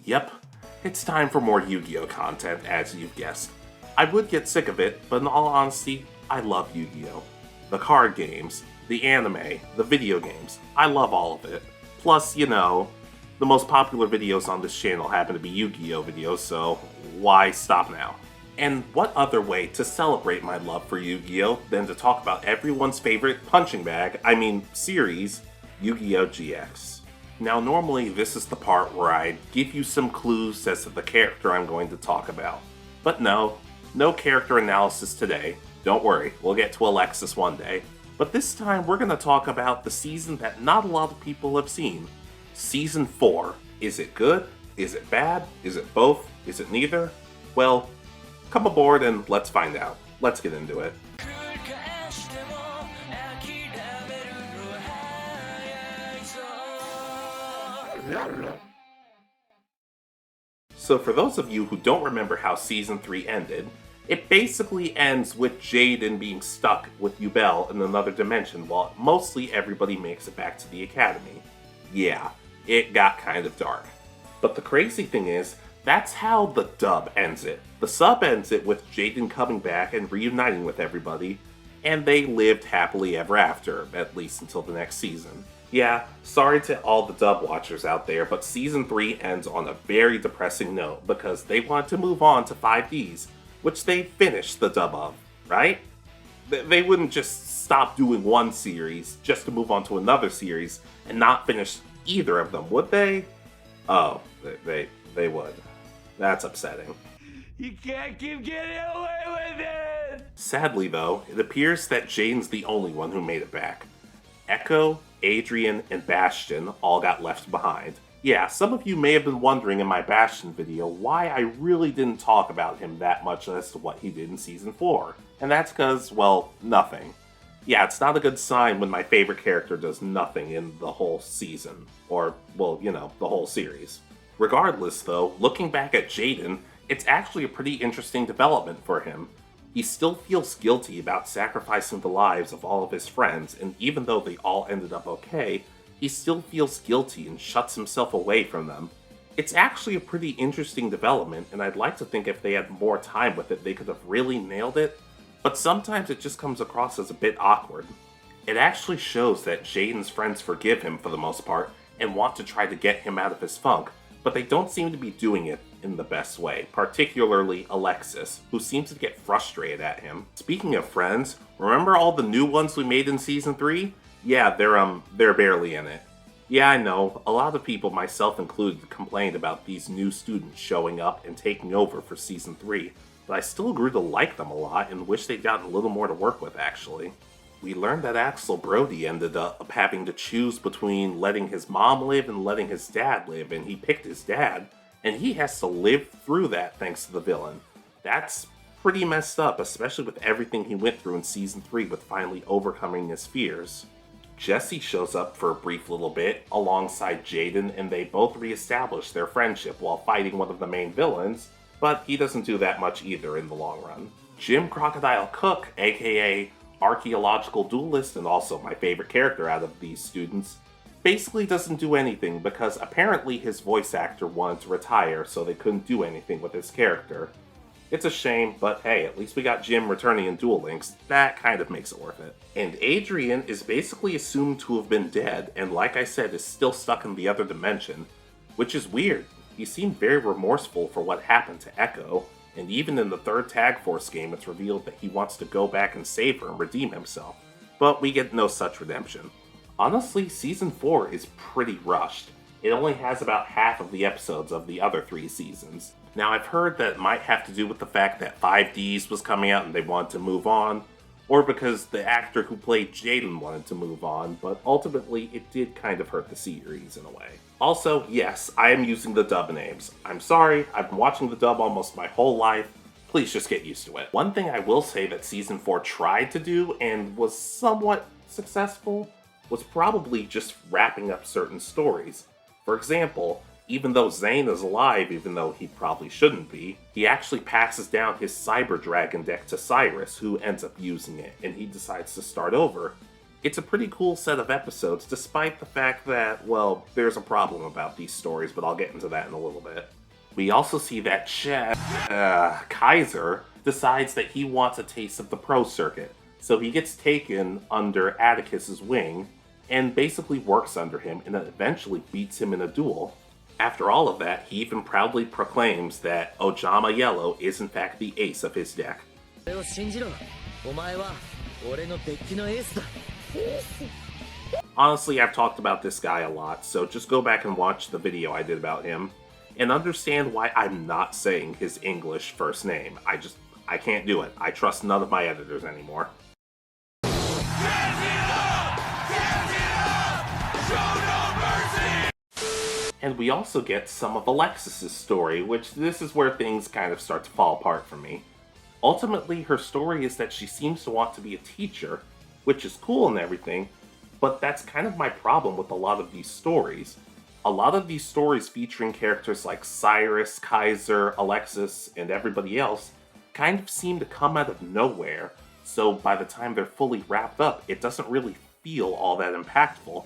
Yep, it's time for more Yu-Gi-Oh content, as you've guessed. I would get sick of it, but in all honesty, I love Yu-Gi-Oh! The card games, the anime, the video games, I love all of it. Plus, you know, the most popular videos on this channel happen to be Yu-Gi-Oh videos, so why stop now? And what other way to celebrate my love for Yu-Gi-Oh than to talk about everyone's favorite punching bag, series, Yu-Gi-Oh GX. Now normally this is the part where I give you some clues as to the character I'm going to talk about. But no character analysis today. Don't worry, we'll get to Alexis one day. But this time we're going to talk about the season that not a lot of people have seen. Season 4. Is it good? Is it bad? Is it both? Is it neither? Well, come aboard and let's find out. Let's get into it. So for those of you who don't remember how Season 3 ended, it basically ends with Jaden being stuck with Yubel in another dimension while mostly everybody makes it back to the academy. Yeah, it got kind of dark. But the crazy thing is, that's how the dub ends it. The sub ends it with Jaden coming back and reuniting with everybody, and they lived happily ever after, at least until the next season. Yeah, sorry to all the dub watchers out there, but Season 3 ends on a very depressing note because they want to move on to 5Ds, which they finished the dub of, right? They wouldn't just stop doing one series just to move on to another series and not finish either of them, would they? Oh, they would. That's upsetting. You can't keep getting away with it! Sadly though, it appears that Jaden's the only one who made it back. Echo, Adrian, and Bastion all got left behind. Yeah, some of you may have been wondering in my Bastion video why I really didn't talk about him that much as to what he did in Season 4. And that's because, well, nothing. Yeah, it's not a good sign when my favorite character does nothing in the whole season. Or, well, you know, the whole series. Regardless though, looking back at Jaden, it's actually a pretty interesting development for him. He still feels guilty about sacrificing the lives of all of his friends, and even though they all ended up okay, he still feels guilty and shuts himself away from them. It's actually a pretty interesting development, and I'd like to think if they had more time with it, they could have really nailed it, but sometimes it just comes across as a bit awkward. It actually shows that Jaden's friends forgive him for the most part, and want to try to get him out of his funk, but they don't seem to be doing it in the best way, particularly Alexis, who seems to get frustrated at him. Speaking of friends, remember all the new ones we made in Season 3? Yeah, they're barely in it. Yeah, I know, a lot of people, myself included, complained about these new students showing up and taking over for Season 3, but I still grew to like them a lot and wish they'd gotten a little more to work with, actually. We learned that Axel Brody ended up having to choose between letting his mom live and letting his dad live, and he picked his dad, and he has to live through that thanks to the villain. That's pretty messed up, especially with everything he went through in Season 3 with finally overcoming his fears. Jesse shows up for a brief little bit alongside Jaden, and they both reestablish their friendship while fighting one of the main villains, but he doesn't do that much either in the long run. Jim Crocodile Cook, aka Archaeological Duelist and also my favorite character out of these students, basically doesn't do anything because apparently his voice actor wanted to retire so they couldn't do anything with his character. It's a shame, but hey, at least we got Jim returning in Duel Links. That kind of makes it worth it. And Adrian is basically assumed to have been dead, and like I said, is still stuck in the other dimension, which is weird. He seemed very remorseful for what happened to Echo, and even in the third Tag Force game it's revealed that he wants to go back and save her and redeem himself. But we get no such redemption. Honestly, Season 4 is pretty rushed. It only has about half of the episodes of the other 3 seasons. Now, I've heard that it might have to do with the fact that 5Ds was coming out and they wanted to move on, or because the actor who played Jaden wanted to move on, but ultimately it did kind of hurt the series in a way. Also, yes, I am using the dub names. I'm sorry, I've been watching the dub almost my whole life. Please just get used to it. One thing I will say that Season 4 tried to do, and was somewhat successful, was probably just wrapping up certain stories. For example, even though Zane is alive, even though he probably shouldn't be, he actually passes down his Cyber Dragon deck to Cyrus, who ends up using it, and he decides to start over. It's a pretty cool set of episodes, despite the fact that, well, there's a problem about these stories, but I'll get into that in a little bit. We also see that Kaiser decides that he wants a taste of the pro circuit, so he gets taken under Atticus's wing and basically works under him and then eventually beats him in a duel. After all of that, he even proudly proclaims that Ojama Yellow is in fact the ace of his deck. Honestly, I've talked about this guy a lot, so just go back and watch the video I did about him and understand why I'm not saying his English first name. I can't do it. I trust none of my editors anymore. And we also get some of Alexis's story, which this is where things kind of start to fall apart for me. Ultimately, her story is that she seems to want to be a teacher, which is cool and everything, but that's kind of my problem with a lot of these stories. A lot of these stories featuring characters like Cyrus, Kaiser, Alexis, and everybody else kind of seem to come out of nowhere, so by the time they're fully wrapped up, it doesn't really feel all that impactful.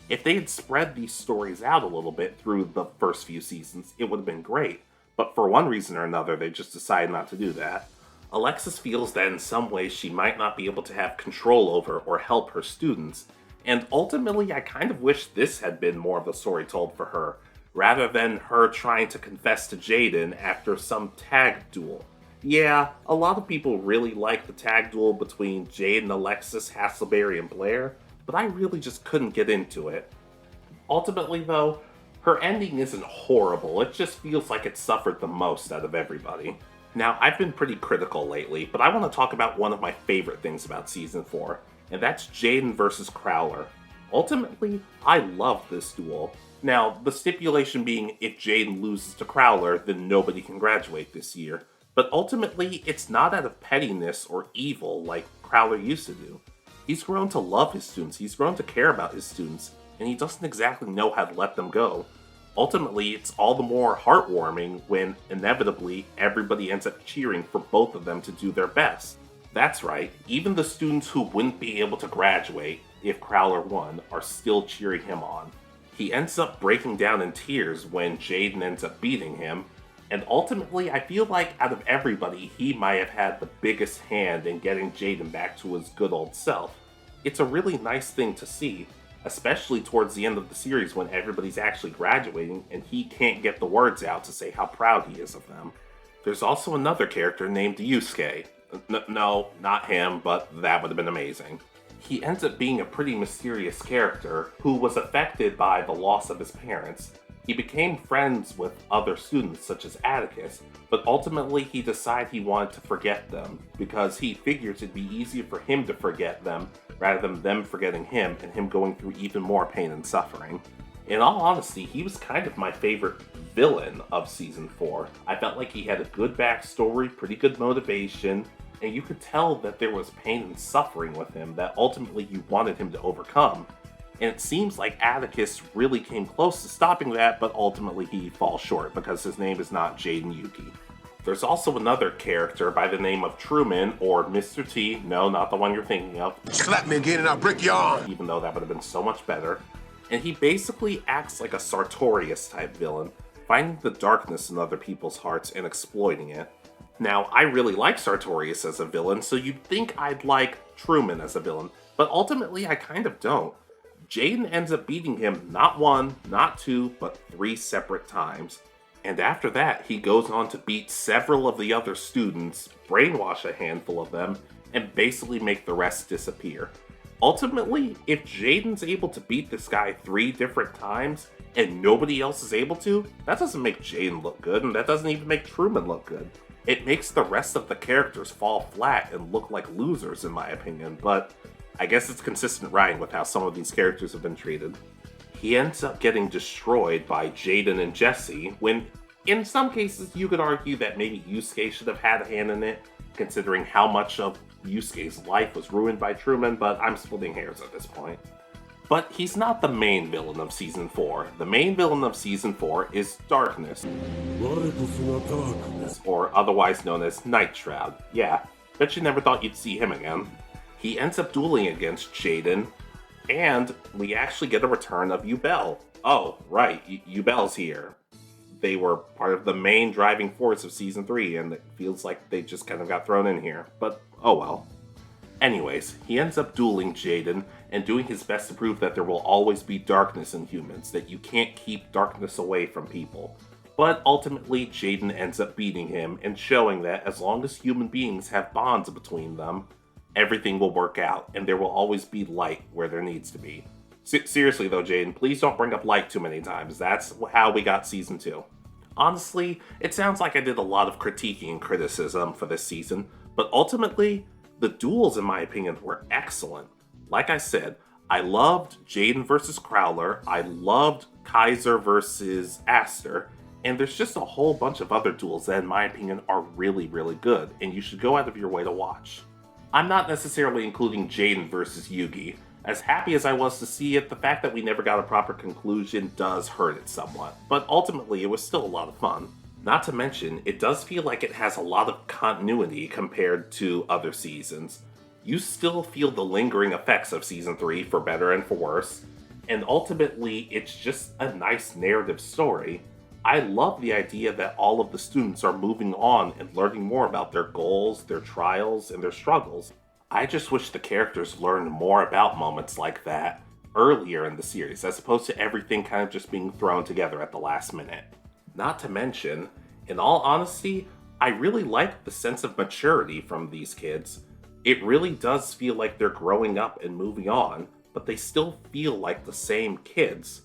If they had spread these stories out a little bit through the first few seasons, it would have been great, but for one reason or another, they just decided not to do that. Alexis feels that in some ways she might not be able to have control over or help her students, and ultimately I kind of wish this had been more of a story told for her, rather than her trying to confess to Jaden after some tag duel. Yeah, a lot of people really like the tag duel between Jaden, Alexis, Hasselberry, and Blair, but I really just couldn't get into it. Ultimately though, her ending isn't horrible, it just feels like it suffered the most out of everybody. Now, I've been pretty critical lately, but I want to talk about one of my favorite things about Season 4, and that's Jaden versus Crowler. Ultimately, I love this duel. Now, the stipulation being if Jaden loses to Crowler, then nobody can graduate this year. But ultimately, it's not out of pettiness or evil like Crowler used to do. He's grown to love his students, he's grown to care about his students, and he doesn't exactly know how to let them go. Ultimately, it's all the more heartwarming when, inevitably, everybody ends up cheering for both of them to do their best. That's right, even the students who wouldn't be able to graduate if Crowler won are still cheering him on. He ends up breaking down in tears when Jaden ends up beating him, and ultimately, I feel like out of everybody, he might have had the biggest hand in getting Jaden back to his good old self. It's a really nice thing to see, especially towards the end of the series when everybody's actually graduating and he can't get the words out to say how proud he is of them. There's also another character named Yusuke. No, not him, but that would have been amazing. He ends up being a pretty mysterious character who was affected by the loss of his parents. He became friends with other students such as Atticus, but ultimately he decided he wanted to forget them because he figured it'd be easier for him to forget them rather than them forgetting him and him going through even more pain and suffering. In all honesty, he was kind of my favorite villain of Season 4. I felt like he had a good backstory, pretty good motivation, and you could tell that there was pain and suffering with him that ultimately you wanted him to overcome. And it seems like Atticus really came close to stopping that, but ultimately he falls short because his name is not Jaden Yuki. There's also another character by the name of Truman, or Mr. T, no, not the one you're thinking of. Slap me again and I'll break your arm! Even though that would have been so much better. And he basically acts like a Sartorius type villain, finding the darkness in other people's hearts and exploiting it. Now, I really like Sartorius as a villain, so you'd think I'd like Truman as a villain, but ultimately I kind of don't. Jaden ends up beating him not one, not two, but 3 separate times. And after that, he goes on to beat several of the other students, brainwash a handful of them, and basically make the rest disappear. Ultimately, if Jaden's able to beat this guy 3 different times, and nobody else is able to, that doesn't make Jaden look good, and that doesn't even make Truman look good. It makes the rest of the characters fall flat and look like losers, in my opinion, but I guess it's consistent writing with how some of these characters have been treated. He ends up getting destroyed by Jaden and Jesse, when in some cases you could argue that maybe Yusuke should have had a hand in it, considering how much of Yusuke's life was ruined by Truman, but I'm splitting hairs at this point. But he's not the main villain of Season 4. The main villain of Season 4 is Darkness, or otherwise known as Night Shroud. Yeah, bet you never thought you'd see him again. He ends up dueling against Jaden, and we actually get a return of Yubel. Oh, right, Yubel's here. They were part of the main driving force of Season 3, and it feels like they just kind of got thrown in here. But, oh well. Anyways, he ends up dueling Jaden and doing his best to prove that there will always be darkness in humans, that you can't keep darkness away from people. But ultimately, Jaden ends up beating him and showing that as long as human beings have bonds between them, everything will work out, and there will always be light where there needs to be. Seriously though, Jaden, please don't bring up light too many times. That's how we got Season 2. Honestly, it sounds like I did a lot of critiquing and criticism for this season, but ultimately, the duels, in my opinion, were excellent. Like I said, I loved Jaden versus Crowler, I loved Kaiser versus Aster, and there's just a whole bunch of other duels that, in my opinion, are really, really good, and you should go out of your way to watch. I'm not necessarily including Jaden versus Yugi. As happy as I was to see it, the fact that we never got a proper conclusion does hurt it somewhat, but ultimately it was still a lot of fun. Not to mention, it does feel like it has a lot of continuity compared to other seasons. You still feel the lingering effects of Season 3, for better and for worse, and ultimately it's just a nice narrative story. I love the idea that all of the students are moving on and learning more about their goals, their trials, and their struggles. I just wish the characters learned more about moments like that earlier in the series, as opposed to everything kind of just being thrown together at the last minute. Not to mention, in all honesty, I really like the sense of maturity from these kids. It really does feel like they're growing up and moving on, but they still feel like the same kids.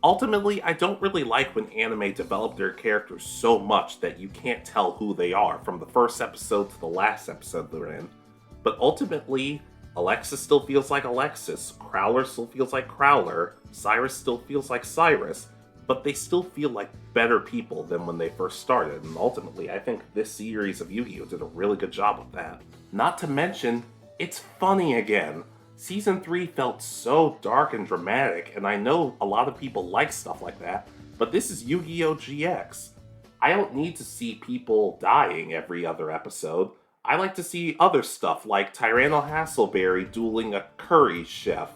Ultimately, I don't really like when anime develop their characters so much that you can't tell who they are from the first episode to the last episode they're in. But ultimately, Alexis still feels like Alexis, Crowler still feels like Crowler, Cyrus still feels like Cyrus, but they still feel like better people than when they first started, and ultimately I think this series of Yu-Gi-Oh! Did a really good job of that. Not to mention, it's funny again. Season 3 felt so dark and dramatic, and I know a lot of people like stuff like that, but this is Yu-Gi-Oh! GX. I don't need to see people dying every other episode. I like to see other stuff like Tyrannel Hasselberry dueling a curry chef.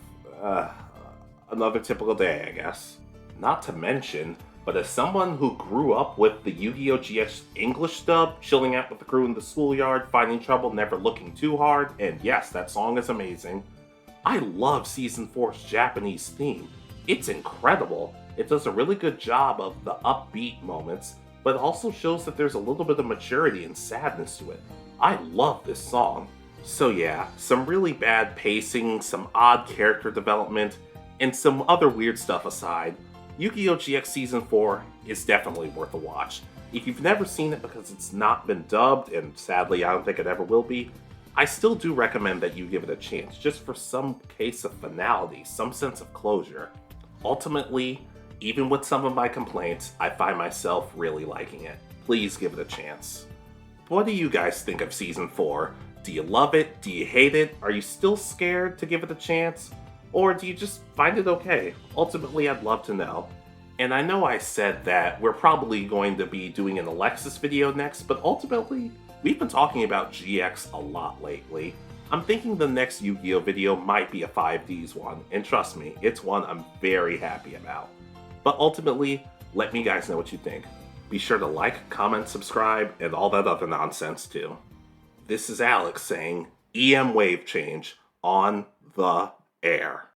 Another typical day, I guess. Not to mention, but as someone who grew up with the Yu-Gi-Oh! GX English dub, chilling out with the crew in the schoolyard, finding trouble, never looking too hard, and yes, that song is amazing, I love Season 4's Japanese theme. It's incredible. It does a really good job of the upbeat moments, but also shows that there's a little bit of maturity and sadness to it. I love this song. So yeah, some really bad pacing, some odd character development, and some other weird stuff aside, Yu-Gi-Oh! GX Season 4 is definitely worth a watch. If you've never seen it because it's not been dubbed, and sadly I don't think it ever will be, I still do recommend that you give it a chance, just for some case of finality, some sense of closure. Ultimately, even with some of my complaints, I find myself really liking it. Please give it a chance. What do you guys think of Season 4? Do you love it? Do you hate it? Are you still scared to give it a chance? Or do you just find it okay? Ultimately, I'd love to know. And I know I said that we're probably going to be doing an Alexis video next, but ultimately, we've been talking about GX a lot lately. I'm thinking the next Yu-Gi-Oh! Video might be a 5Ds one, and trust me, it's one I'm very happy about. But ultimately, let me guys know what you think. Be sure to like, comment, subscribe, and all that other nonsense too. This is Alex saying, EM Wave Change on the air.